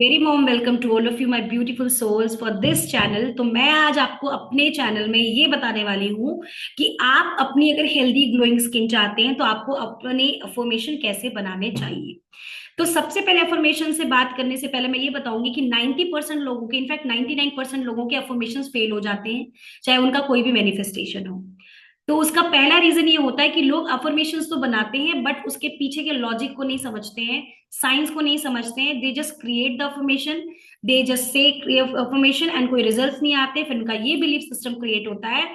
Very warm welcome to all of you my beautiful souls for this channel. तो मैं आज आपको अपने चैनल में ये बताने वाली हूँ कि आप अपनी अगर हेल्दी ग्लोइंग स्किन चाहते हैं तो आपको अपने अफर्मेशन कैसे बनाने चाहिए। तो सबसे पहले अफर्मेशन से बात करने से पहले मैं ये बताऊंगी कि 90% लोगों के, इनफैक्ट 99% लोगों के अफर्मेशन फेल हो जाते हैं, चाहे उनका कोई भी मैनिफेस्टेशन हो। तो उसका पहला रीजन ये होता है कि लोग अफर्मेशंस तो बनाते हैं बट उसके पीछे के लॉजिक को नहीं समझते हैं, साइंस को नहीं समझते हैं। They just create the affirmation, they just say affirmation and कोई रिजल्ट्स नहीं आते, फिर उनका ये बिलीफ सिस्टम क्रिएट होता है,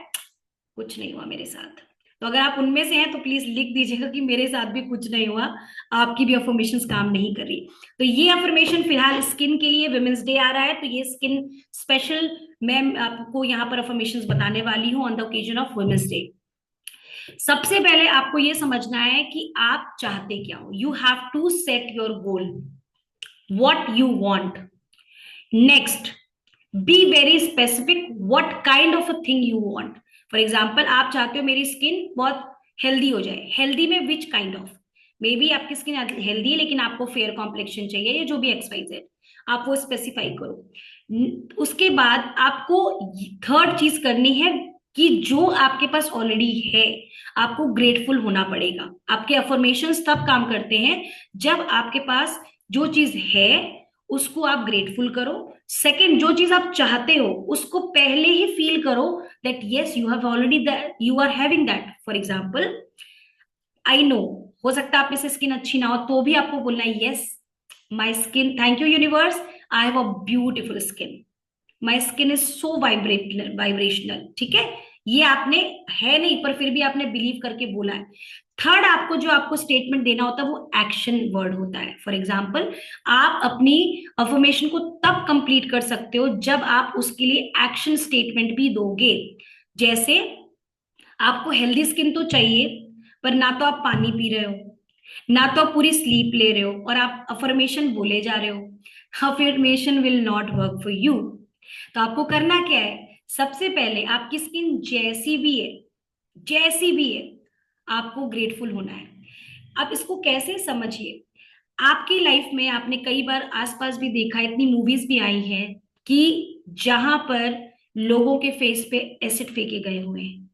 कुछ नहीं हुआ मेरे साथ। तो अगर आप उनमें से हैं तो प्लीज लिख दीजिएगा कि मेरे साथ भी कुछ नहीं हुआ, आपकी भी अफर्मेशंस काम नहीं कर रही। तो ये अफर्मेशन फिलहाल स्किन के लिए, विमेंस डे आ रहा है तो ये स्किन स्पेशल मैं आपको यहाँ पर अफर्मेशंस बताने वाली हूँ on the occasion of women's day. सबसे पहले आपको यह समझना है कि आप चाहते क्या हो। You have to set your goal, what you want. Next, be very specific what kind of a thing you want. For example, आप चाहते हो मेरी स्किन बहुत हेल्दी हो जाए। हेल्दी में which kind of, may be आपकी स्किन हेल्दी है लेकिन आपको फेयर कॉम्प्लेक्शन चाहिए या जो भी एक्स वाई जेड, आप वो स्पेसिफाई करो। उसके बाद आपको थर्ड चीज करनी है कि जो आपके पास ऑलरेडी है आपको ग्रेटफुल होना पड़ेगा। आपके अफर्मेशंस तब काम करते हैं जब आपके पास जो चीज है उसको आप ग्रेटफुल करो। सेकंड, जो चीज आप चाहते हो उसको पहले ही फील करो that yes you have already that, you are having that. For example, I know, हो सकता है आप में से स्किन अच्छी ना हो तो भी आपको बोलना है yes my skin, thank you universe, I have a beautiful skin, my skin is so vibrational. ठीक है, ये आपने है नहीं पर फिर भी आपने बिलीव करके बोला है। थर्ड, आपको जो आपको स्टेटमेंट देना होता है वो एक्शन वर्ड होता है। फॉर एग्जाम्पल, आप अपनी अफर्मेशन को तब कंप्लीट कर सकते हो जब आप उसके लिए एक्शन स्टेटमेंट भी दोगे। जैसे, आपको हेल्दी स्किन तो चाहिए पर ना तो आप पानी पी रहे हो, ना तो आप पूरी स्लीप ले रहे हो और आप अफर्मेशन बोले जा रहे हो। Affirmation will not work for you. तो आपको करना क्या है, सबसे पहले आपकी स्किन जैसी भी है, जैसी भी है, आपको ग्रेटफुल होना है। अब इसको कैसे समझिए, आपकी लाइफ में आपने कई बार आसपास भी देखा, इतनी मूवीज भी आई हैं कि जहां पर लोगों के फेस पे एसिड फेंके गए हुए हैं।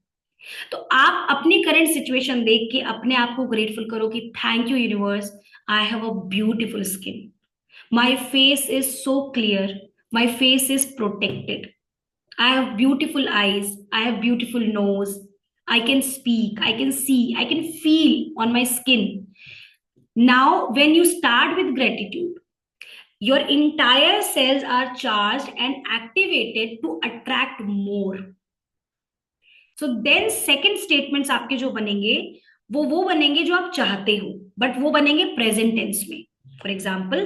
तो आप अपनी करंट सिचुएशन देख के अपने आप को ग्रेटफुल करो कि thank you universe, I have a beautiful skin, my face is so clear, my face is protected, I have beautiful eyes, I have beautiful nose, I can speak, I can see, I can feel on my skin. Now, when you start with gratitude, your entire cells are charged and activated to attract more. So then second statements आपके जो बनेंगे वो बनेंगे जो आप चाहते हो, but वो बनेंगे प्रेजेंट टेंस में। फॉर एग्जाम्पल,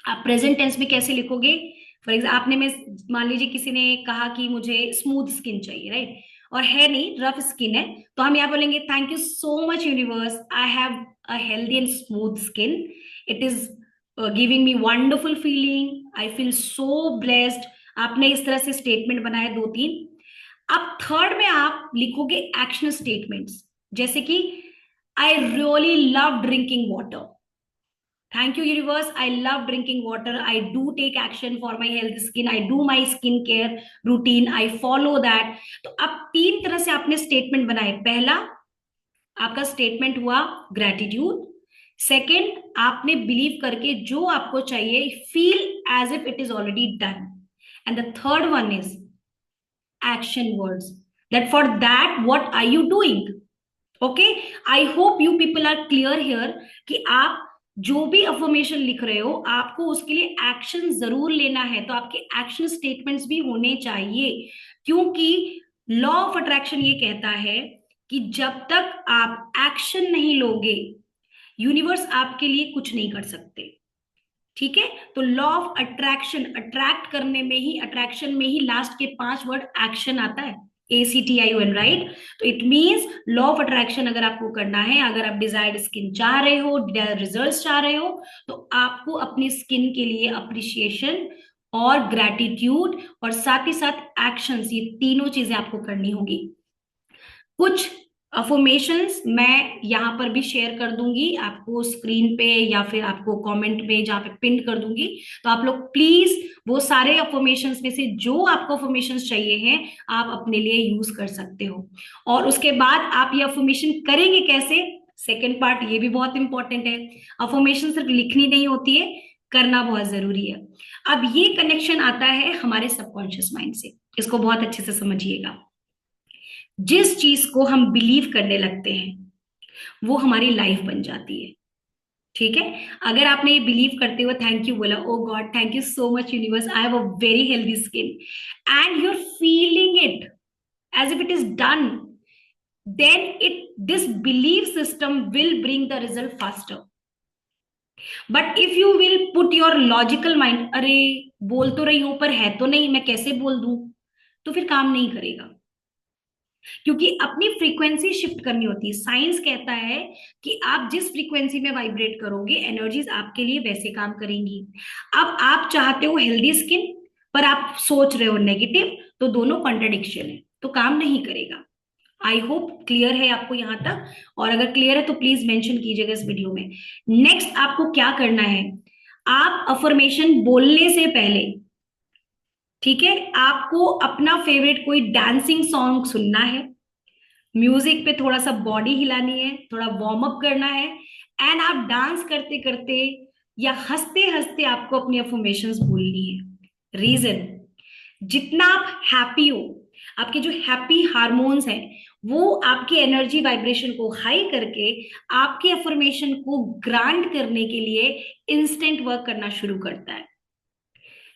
आप प्रेजेंट टेंस में कैसे लिखोगे। फॉर एग्जाम्पल, आपने में मान लीजिए किसी ने कहा कि मुझे स्मूथ स्किन चाहिए, राइट, और है नहीं, रफ स्किन है, तो हम यहाँ बोलेंगे thank you so much universe, I have a healthy and smooth skin, it is giving me wonderful feeling, I feel so blessed. आपने इस तरह से स्टेटमेंट बनाए दो तीन। अब थर्ड में आप लिखोगे एक्शन स्टेटमेंट्स, जैसे कि I really love drinking water, thank you universe, I love drinking water, I do take action for my health skin, I do my skin care routine, I follow that. तो अब तीन तरह से आपने statement बनाए। पहला आपका स्टेटमेंट हुआ ग्रेटिट्यूड, सेकेंड आपने बिलीव करके जो आपको चाहिए feel as if it is already done, and the third one is action words, that for that what are you doing. Okay, I hope you people are clear here कि आप जो भी affirmation लिख रहे हो आपको उसके लिए एक्शन जरूर लेना है, तो आपके एक्शन स्टेटमेंट्स भी होने चाहिए, क्योंकि लॉ ऑफ अट्रैक्शन ये कहता है कि जब तक आप एक्शन नहीं लोगे यूनिवर्स आपके लिए कुछ नहीं कर सकते। ठीक है, तो लॉ ऑफ अट्रैक्शन, अट्रैक्ट करने में ही, अट्रैक्शन में ही लास्ट के पांच वर्ड एक्शन आता है, ACTION, राइट। तो it means law of attraction अगर आपको करना है, अगर आप डिजायर्ड स्किन चाह रहे हो, रिजल्ट्स चाह रहे हो, तो आपको अपनी स्किन के लिए अप्रिशिएशन और ग्रैटिट्यूड और साथ ही साथ एक्शंस, ये तीनों चीजें आपको करनी होगी। कुछ अफर्मेशंस मैं यहाँ पर भी शेयर कर दूंगी आपको स्क्रीन पे, या फिर आपको कमेंट में जहाँ पे पिन कर दूंगी। तो आप लोग प्लीज वो सारे अफर्मेशंस में से जो आपको अफर्मेशंस चाहिए हैं आप अपने लिए यूज कर सकते हो। और उसके बाद आप ये अफर्मेशन करेंगे कैसे, सेकेंड पार्ट ये भी बहुत इंपॉर्टेंट है। अफर्मेशन सिर्फ लिखनी नहीं होती है, करना बहुत जरूरी है। अब ये कनेक्शन आता है हमारे सबकॉन्शियस माइंड से, इसको बहुत अच्छे से समझिएगा। जिस चीज को हम बिलीव करने लगते हैं वो हमारी लाइफ बन जाती है। ठीक है, अगर आपने ये बिलीव करते हुए थैंक यू बोला, oh God thank you so much universe, I have a very healthy skin, and you are feeling it as if it is done, then it this belief system will bring the result faster. But if you will put your logical mind, अरे बोल तो रही हूं पर है तो नहीं, मैं कैसे बोल दूं, तो फिर काम नहीं करेगा। क्योंकि अपनी फ्रीक्वेंसी शिफ्ट करनी होती है। साइंस कहता है कि आप जिस फ्रीक्वेंसी में वाइब्रेट करोगे एनर्जीज आपके लिए वैसे काम करेंगी। अब आप चाहते हो हेल्दी स्किन पर आप सोच रहे हो नेगेटिव, तो दोनों कॉन्ट्रडिक्शन है, तो काम नहीं करेगा। आई होप क्लियर है आपको यहां तक, और अगर क्लियर है तो प्लीज मेंशन कीजिएगा इस वीडियो में। नेक्स्ट आपको क्या करना है, आप अफर्मेशन बोलने से पहले, ठीक है, आपको अपना फेवरेट कोई डांसिंग सॉन्ग सुनना है, म्यूजिक पे थोड़ा सा बॉडी हिलानी है, थोड़ा वार्म अप करना है, एंड आप डांस करते करते या हंसते हंसते आपको अपनी अफर्मेशंस बोलनी है। रीजन, जितना आप हैप्पी हो, आपके जो हैप्पी हार्मोन्स हैं वो आपके एनर्जी वाइब्रेशन को हाई करके आपके अफर्मेशन को ग्रांट करने के लिए इंस्टेंट वर्क करना शुरू करता है।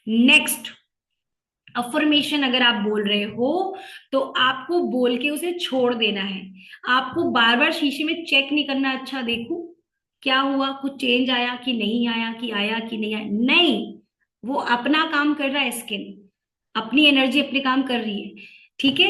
नेक्स्ट, अफर्मेशन अगर आप बोल रहे हो तो आपको बोल के उसे छोड़ देना है। आपको बार बार शीशे में चेक नहीं करना, अच्छा देखूं क्या हुआ, कुछ चेंज आया कि नहीं आया, कि आया कि नहीं आया, नहीं। वो अपना काम कर रहा है, स्किन अपनी एनर्जी अपने काम कर रही है। ठीक है,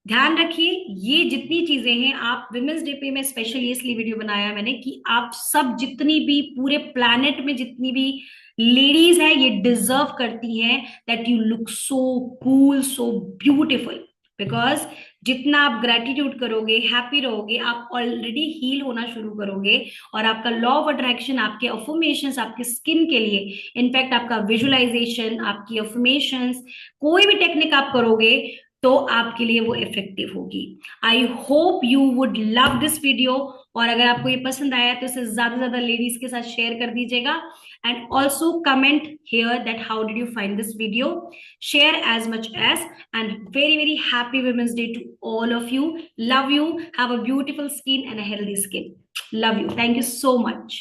ध्यान रखिए ये जितनी चीजें हैं, आप विमेंस डे पे मैं स्पेशली इसलिए वीडियो बनाया मैंने कि आप सब जितनी भी पूरे प्लैनेट में जितनी भी लेडीज है ये डिजर्व करती हैं that you look so cool so beautiful. Because जितना आप ग्रेटिट्यूड करोगे, हैप्पी रहोगे, आप ऑलरेडी हील होना शुरू करोगे, और आपका लॉ ऑफ अट्रैक्शन, आपके अफर्मेशंस आपके स्किन के लिए, इनफैक्ट आपका विजुअलाइजेशन, आपकी अफर्मेशंस, कोई भी टेक्निक आप करोगे तो आपके लिए वो इफेक्टिव होगी। I hope you would love this video, और अगर आपको ये पसंद आया तो इसे ज्यादा से ज्यादा लेडीज के साथ शेयर कर दीजिएगा, and also comment here that how did you find this video, share as much as, and very very happy women's day to all of you. Love you, have a beautiful skin and a healthy skin. Love you, thank you so much.